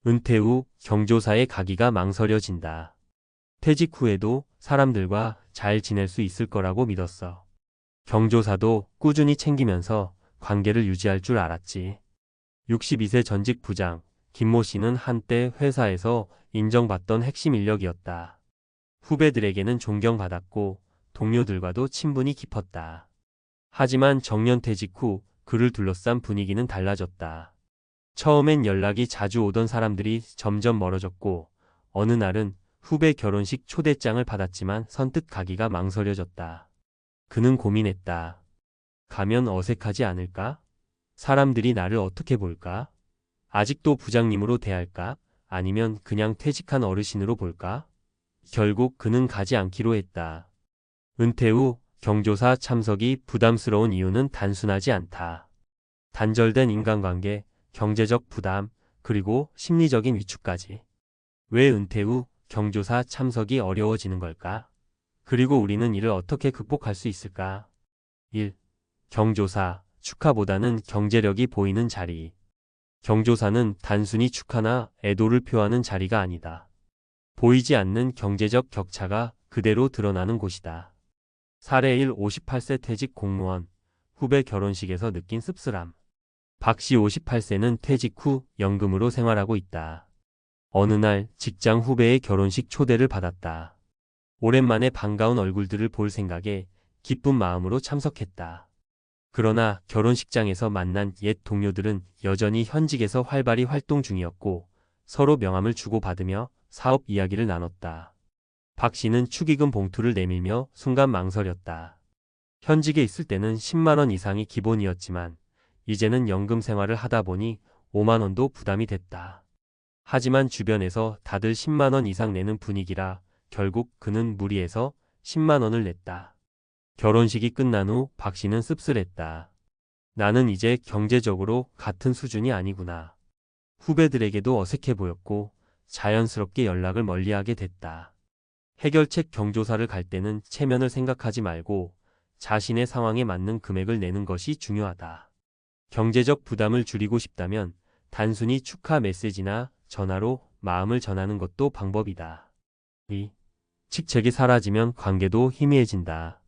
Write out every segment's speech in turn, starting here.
은퇴 후 경조사에 가기가 망설여진다. 퇴직 후에도 사람들과 잘 지낼 수 있을 거라고 믿었어. 경조사도 꾸준히 챙기면서 관계를 유지할 줄 알았지. 62세 전직 부장 김모 씨는 한때 회사에서 인정받던 핵심 인력이었다. 후배들에게는 존경받았고 동료들과도 친분이 깊었다. 하지만 정년퇴직 후 그를 둘러싼 분위기는 달라졌다. 처음엔 연락이 자주 오던 사람들이 점점 멀어졌고 어느 날은 후배 결혼식 초대장을 받았지만 선뜻 가기가 망설여졌다. 그는 고민했다. 가면 어색하지 않을까? 사람들이 나를 어떻게 볼까? 아직도 부장님으로 대할까? 아니면 그냥 퇴직한 어르신으로 볼까? 결국 그는 가지 않기로 했다. 은퇴 후 경조사 참석이 부담스러운 이유는 단순하지 않다. 단절된 인간관계, 경제적 부담, 그리고 심리적인 위축까지. 왜 은퇴 후 경조사 참석이 어려워지는 걸까? 그리고 우리는 이를 어떻게 극복할 수 있을까? 1. 경조사, 축하보다는 경제력이 보이는 자리. 경조사는 단순히 축하나 애도를 표하는 자리가 아니다. 보이지 않는 경제적 격차가 그대로 드러나는 곳이다. 사례 1. 58세 퇴직 공무원, 후배 결혼식에서 느낀 씁쓸함. 박 씨 58세는 퇴직 후 연금으로 생활하고 있다. 어느 날 직장 후배의 결혼식 초대를 받았다. 오랜만에 반가운 얼굴들을 볼 생각에 기쁜 마음으로 참석했다. 그러나 결혼식장에서 만난 옛 동료들은 여전히 현직에서 활발히 활동 중이었고 서로 명함을 주고받으며 사업 이야기를 나눴다. 박 씨는 축의금 봉투를 내밀며 순간 망설였다. 현직에 있을 때는 10만 원 이상이 기본이었지만 이제는 연금 생활을 하다 보니 5만 원도 부담이 됐다. 하지만 주변에서 다들 10만 원 이상 내는 분위기라 결국 그는 무리해서 10만 원을 냈다. 결혼식이 끝난 후 박 씨는 씁쓸했다. 나는 이제 경제적으로 같은 수준이 아니구나. 후배들에게도 어색해 보였고 자연스럽게 연락을 멀리하게 됐다. 해결책 경조사를 갈 때는 체면을 생각하지 말고 자신의 상황에 맞는 금액을 내는 것이 중요하다. 경제적 부담을 줄이고 싶다면 단순히 축하 메시지나 전화로 마음을 전하는 것도 방법이다. 2. 직책이 사라지면 관계도 희미해진다.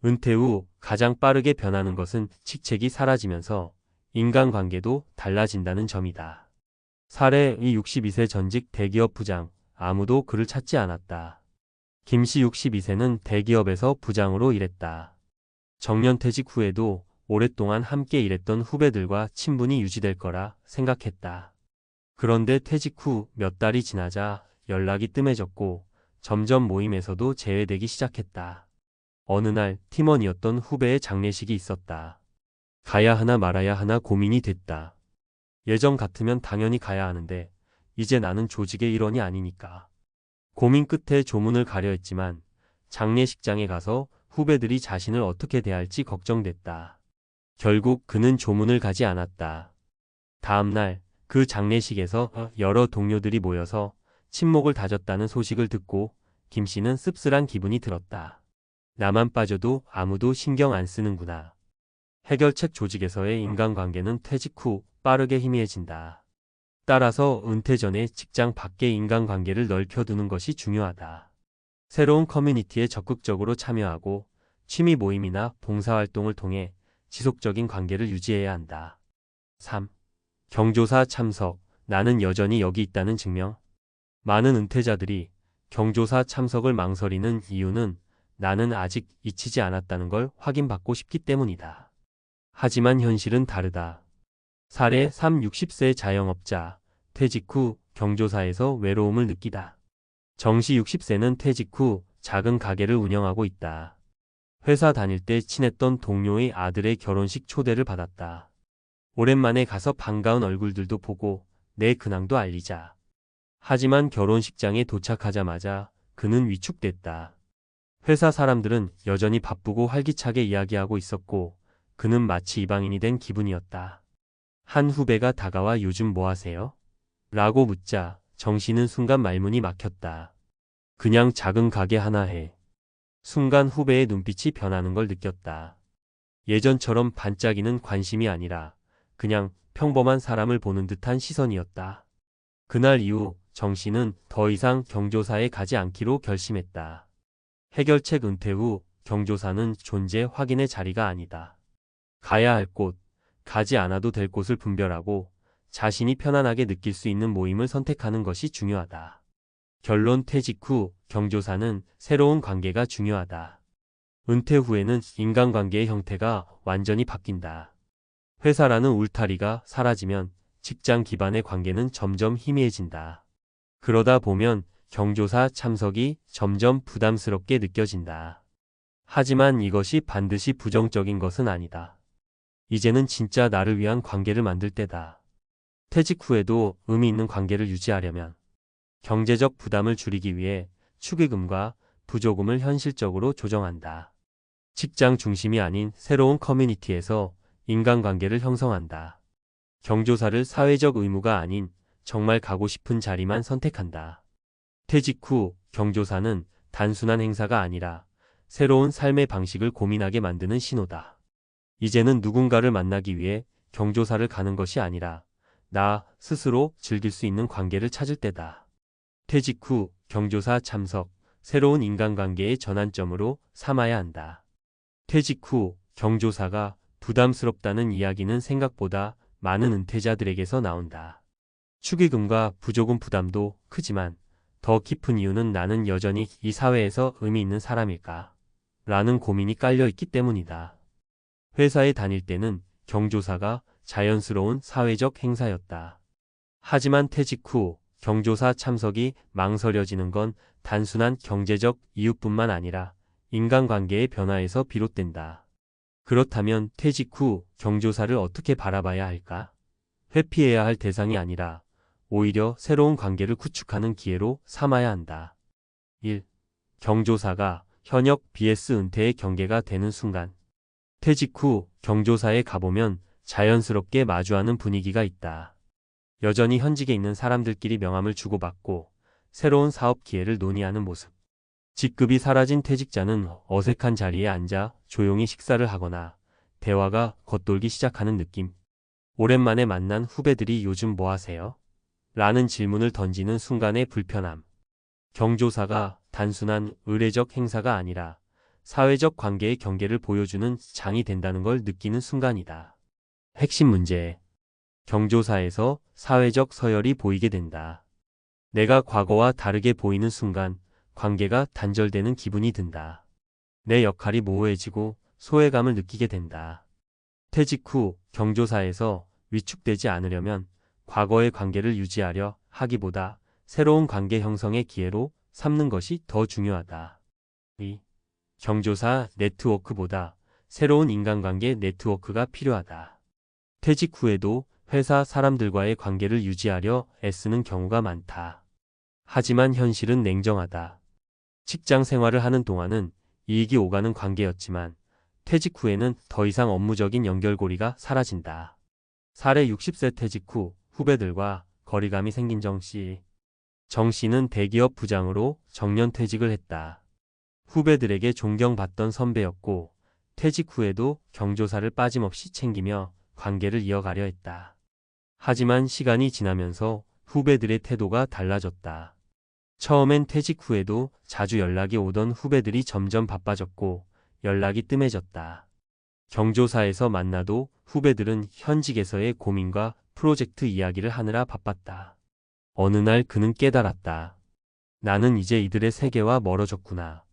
은퇴 후 가장 빠르게 변하는 것은 직책이 사라지면서 인간관계도 달라진다는 점이다. 사례 2. 62세 전직 대기업 부장, 아무도 그를 찾지 않았다. 김 씨 62세는 대기업에서 부장으로 일했다. 정년퇴직 후에도 오랫동안 함께 일했던 후배들과 친분이 유지될 거라 생각했다. 그런데 퇴직 후 몇 달이 지나자 연락이 뜸해졌고 점점 모임에서도 제외되기 시작했다. 어느 날 팀원이었던 후배의 장례식이 있었다. 가야 하나 말아야 하나 고민이 됐다. 예전 같으면 당연히 가야 하는데 이제 나는 조직의 일원이 아니니까. 고민 끝에 조문을 가려 했지만 장례식장에 가서 후배들이 자신을 어떻게 대할지 걱정됐다. 결국 그는 조문을 가지 않았다. 다음 날 그 장례식에서 여러 동료들이 모여서 친목을 다졌다는 소식을 듣고 김 씨는 씁쓸한 기분이 들었다. 나만 빠져도 아무도 신경 안 쓰는구나. 해결책 조직에서의 인간관계는 퇴직 후 빠르게 희미해진다. 따라서 은퇴 전에 직장 밖의 인간관계를 넓혀두는 것이 중요하다. 새로운 커뮤니티에 적극적으로 참여하고 취미 모임이나 봉사활동을 통해 지속적인 관계를 유지해야 한다. 3. 경조사 참석, 나는 여전히 여기 있다는 증명. 많은 은퇴자들이 경조사 참석을 망설이는 이유는 나는 아직 잊히지 않았다는 걸 확인받고 싶기 때문이다. 하지만 현실은 다르다. 사례 3. 60세 자영업자, 퇴직 후 경조사에서 외로움을 느끼다. 정씨 60세는 퇴직 후 작은 가게를 운영하고 있다. 회사 다닐 때 친했던 동료의 아들의 결혼식 초대를 받았다. 오랜만에 가서 반가운 얼굴들도 보고 내 근황도 알리자. 하지만 결혼식장에 도착하자마자 그는 위축됐다. 회사 사람들은 여전히 바쁘고 활기차게 이야기하고 있었고 그는 마치 이방인이 된 기분이었다. 한 후배가 다가와 요즘 뭐 하세요? 라고 묻자 정씨는 순간 말문이 막혔다. 그냥 작은 가게 하나 해. 순간 후배의 눈빛이 변하는 걸 느꼈다. 예전처럼 반짝이는 관심이 아니라 그냥 평범한 사람을 보는 듯한 시선이었다. 그날 이후 정 씨는 더 이상 경조사에 가지 않기로 결심했다. 해결책 은퇴 후 경조사는 존재 확인의 자리가 아니다. 가야 할 곳, 가지 않아도 될 곳을 분별하고 자신이 편안하게 느낄 수 있는 모임을 선택하는 것이 중요하다. 결론 퇴직 후 경조사는 새로운 관계가 중요하다. 은퇴 후에는 인간관계의 형태가 완전히 바뀐다. 회사라는 울타리가 사라지면 직장 기반의 관계는 점점 희미해진다. 그러다 보면 경조사 참석이 점점 부담스럽게 느껴진다. 하지만 이것이 반드시 부정적인 것은 아니다. 이제는 진짜 나를 위한 관계를 만들 때다. 퇴직 후에도 의미 있는 관계를 유지하려면 경제적 부담을 줄이기 위해 축의금과 부조금을 현실적으로 조정한다. 직장 중심이 아닌 새로운 커뮤니티에서 인간관계를 형성한다. 경조사를 사회적 의무가 아닌 정말 가고 싶은 자리만 선택한다. 퇴직 후 경조사는 단순한 행사가 아니라 새로운 삶의 방식을 고민하게 만드는 신호다. 이제는 누군가를 만나기 위해 경조사를 가는 것이 아니라 나 스스로 즐길 수 있는 관계를 찾을 때다. 퇴직 후 경조사 참석, 새로운 인간관계의 전환점으로 삼아야 한다. 퇴직 후 경조사가 부담스럽다는 이야기는 생각보다 많은 은퇴자들에게서 나온다. 축의금과 부조금 부담도 크지만 더 깊은 이유는 나는 여전히 이 사회에서 의미 있는 사람일까? 라는 고민이 깔려 있기 때문이다. 회사에 다닐 때는 경조사가 자연스러운 사회적 행사였다. 하지만 퇴직 후 경조사 참석이 망설여지는 건 단순한 경제적 이유뿐만 아니라 인간관계의 변화에서 비롯된다. 그렇다면 퇴직 후 경조사를 어떻게 바라봐야 할까? 회피해야 할 대상이 아니라 오히려 새로운 관계를 구축하는 기회로 삼아야 한다. 1. 경조사가 현역 vs 은퇴의 경계가 되는 순간. 퇴직 후 경조사에 가보면 자연스럽게 마주하는 분위기가 있다. 여전히 현직에 있는 사람들끼리 명함을 주고받고 새로운 사업 기회를 논의하는 모습. 직급이 사라진 퇴직자는 어색한 자리에 앉아 조용히 식사를 하거나 대화가 겉돌기 시작하는 느낌. 오랜만에 만난 후배들이 요즘 뭐 하세요? 라는 질문을 던지는 순간의 불편함. 경조사가 단순한 의례적 행사가 아니라 사회적 관계의 경계를 보여주는 장이 된다는 걸 느끼는 순간이다. 핵심 문제. 경조사에서 사회적 서열이 보이게 된다. 내가 과거와 다르게 보이는 순간 관계가 단절되는 기분이 든다. 내 역할이 모호해지고 소외감을 느끼게 된다. 퇴직 후 경조사에서 위축되지 않으려면 과거의 관계를 유지하려 하기보다 새로운 관계 형성의 기회로 삼는 것이 더 중요하다. 2. 경조사 네트워크보다 새로운 인간관계 네트워크가 필요하다. 퇴직 후에도 회사 사람들과의 관계를 유지하려 애쓰는 경우가 많다. 하지만 현실은 냉정하다. 직장 생활을 하는 동안은 이익이 오가는 관계였지만 퇴직 후에는 더 이상 업무적인 연결고리가 사라진다. 사례 60세 퇴직 후 후배들과 거리감이 생긴 정 씨. 정 씨는 대기업 부장으로 정년퇴직을 했다. 후배들에게 존경받던 선배였고 퇴직 후에도 경조사를 빠짐없이 챙기며 관계를 이어가려 했다. 하지만 시간이 지나면서 후배들의 태도가 달라졌다. 처음엔 퇴직 후에도 자주 연락이 오던 후배들이 점점 바빠졌고 연락이 뜸해졌다. 경조사에서 만나도 후배들은 현직에서의 고민과 프로젝트 이야기를 하느라 바빴다. 어느 날 그는 깨달았다. 나는 이제 이들의 세계와 멀어졌구나.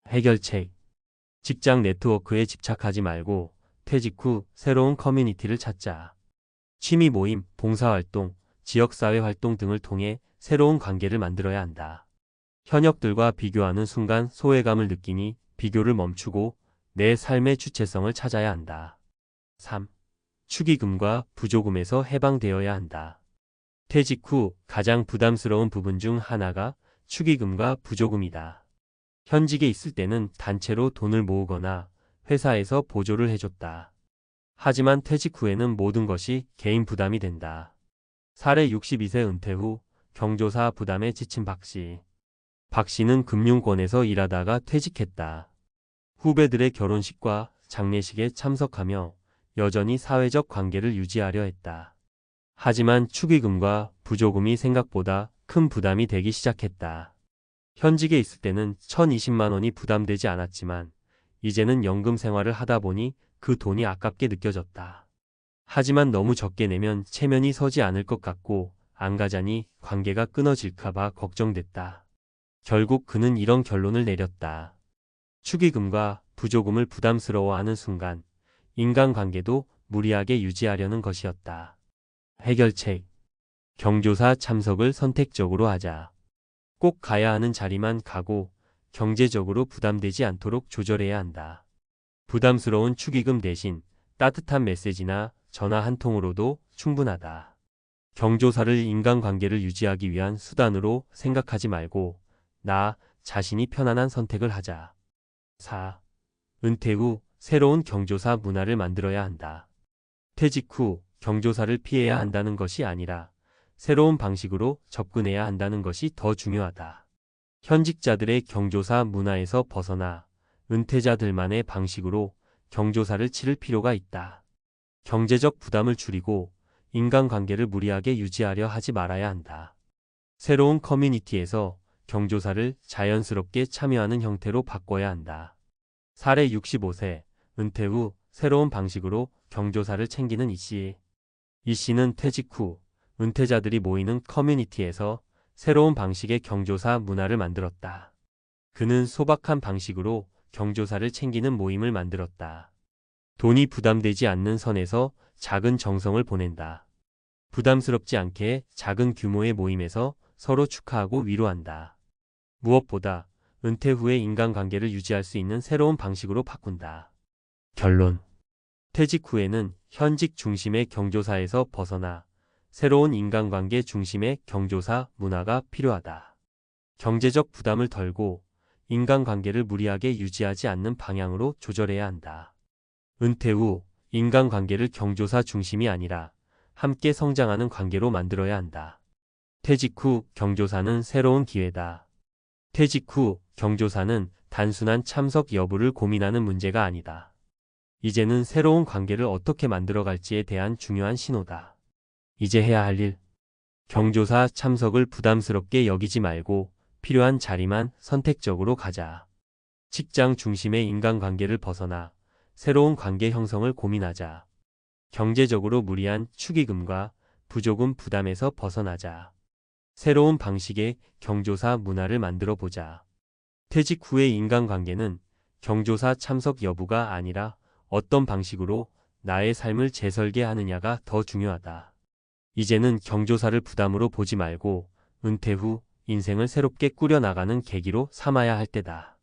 해결책. 직장 네트워크에 집착하지 말고 퇴직 후 새로운 커뮤니티를 찾자. 취미 모임, 봉사활동, 지역사회 활동 등을 통해 새로운 관계를 만들어야 한다. 현역들과 비교하는 순간 소외감을 느끼니 비교를 멈추고 내 삶의 주체성을 찾아야 한다. 3. 축의금과 부조금에서 해방되어야 한다. 퇴직 후 가장 부담스러운 부분 중 하나가 축의금과 부조금이다. 현직에 있을 때는 단체로 돈을 모으거나 회사에서 보조를 해줬다. 하지만 퇴직 후에는 모든 것이 개인 부담이 된다. 사례 62세 은퇴 후 경조사 부담에 지친 박 씨. 박 씨는 금융권에서 일하다가 퇴직했다. 후배들의 결혼식과 장례식에 참석하며 여전히 사회적 관계를 유지하려 했다. 하지만 축의금과 부조금이 생각보다 큰 부담이 되기 시작했다. 현직에 있을 때는 1,020만 원이 부담되지 않았지만 이제는 연금 생활을 하다 보니 그 돈이 아깝게 느껴졌다. 하지만 너무 적게 내면 체면이 서지 않을 것 같고 안 가자니 관계가 끊어질까봐 걱정됐다. 결국 그는 이런 결론을 내렸다. 축의금과 부조금을 부담스러워하는 순간 인간관계도 무리하게 유지하려는 것이었다. 해결책. 경조사 참석을 선택적으로 하자. 꼭 가야 하는 자리만 가고 경제적으로 부담되지 않도록 조절해야 한다. 부담스러운 축의금 대신 따뜻한 메시지나 전화 한 통으로도 충분하다. 경조사를 인간관계를 유지하기 위한 수단으로 생각하지 말고 나 자신이 편안한 선택을 하자. 4. 은퇴 후 새로운 경조사 문화를 만들어야 한다. 퇴직 후 경조사를 피해야 한다는 것이 아니라 새로운 방식으로 접근해야 한다는 것이 더 중요하다. 현직자들의 경조사 문화에서 벗어나 은퇴자들만의 방식으로 경조사를 치를 필요가 있다. 경제적 부담을 줄이고 인간관계를 무리하게 유지하려 하지 말아야 한다. 새로운 커뮤니티에서 경조사를 자연스럽게 참여하는 형태로 바꿔야 한다. 사례 65세, 은퇴 후 새로운 방식으로 경조사를 챙기는 이씨. 이씨는 퇴직 후 은퇴자들이 모이는 커뮤니티에서 새로운 방식의 경조사 문화를 만들었다. 그는 소박한 방식으로 경조사를 챙기는 모임을 만들었다. 돈이 부담되지 않는 선에서 작은 정성을 보낸다. 부담스럽지 않게 작은 규모의 모임에서 서로 축하하고 위로한다. 무엇보다 은퇴 후에 인간관계를 유지할 수 있는 새로운 방식으로 바꾼다. 결론. 퇴직 후에는 현직 중심의 경조사에서 벗어나 새로운 인간관계 중심의 경조사 문화가 필요하다. 경제적 부담을 덜고 인간관계를 무리하게 유지하지 않는 방향으로 조절해야 한다. 은퇴 후 인간관계를 경조사 중심이 아니라 함께 성장하는 관계로 만들어야 한다. 퇴직 후 경조사는 새로운 기회다. 퇴직 후 경조사는 단순한 참석 여부를 고민하는 문제가 아니다. 이제는 새로운 관계를 어떻게 만들어갈지에 대한 중요한 신호다. 이제 해야 할 일. 경조사 참석을 부담스럽게 여기지 말고 필요한 자리만 선택적으로 가자. 직장 중심의 인간관계를 벗어나 새로운 관계 형성을 고민하자. 경제적으로 무리한 축의금과 부조금 부담에서 벗어나자. 새로운 방식의 경조사 문화를 만들어 보자. 퇴직 후의 인간관계는 경조사 참석 여부가 아니라 어떤 방식으로 나의 삶을 재설계하느냐가 더 중요하다. 이제는 경조사를 부담으로 보지 말고 은퇴 후 인생을 새롭게 꾸려나가는 계기로 삼아야 할 때다.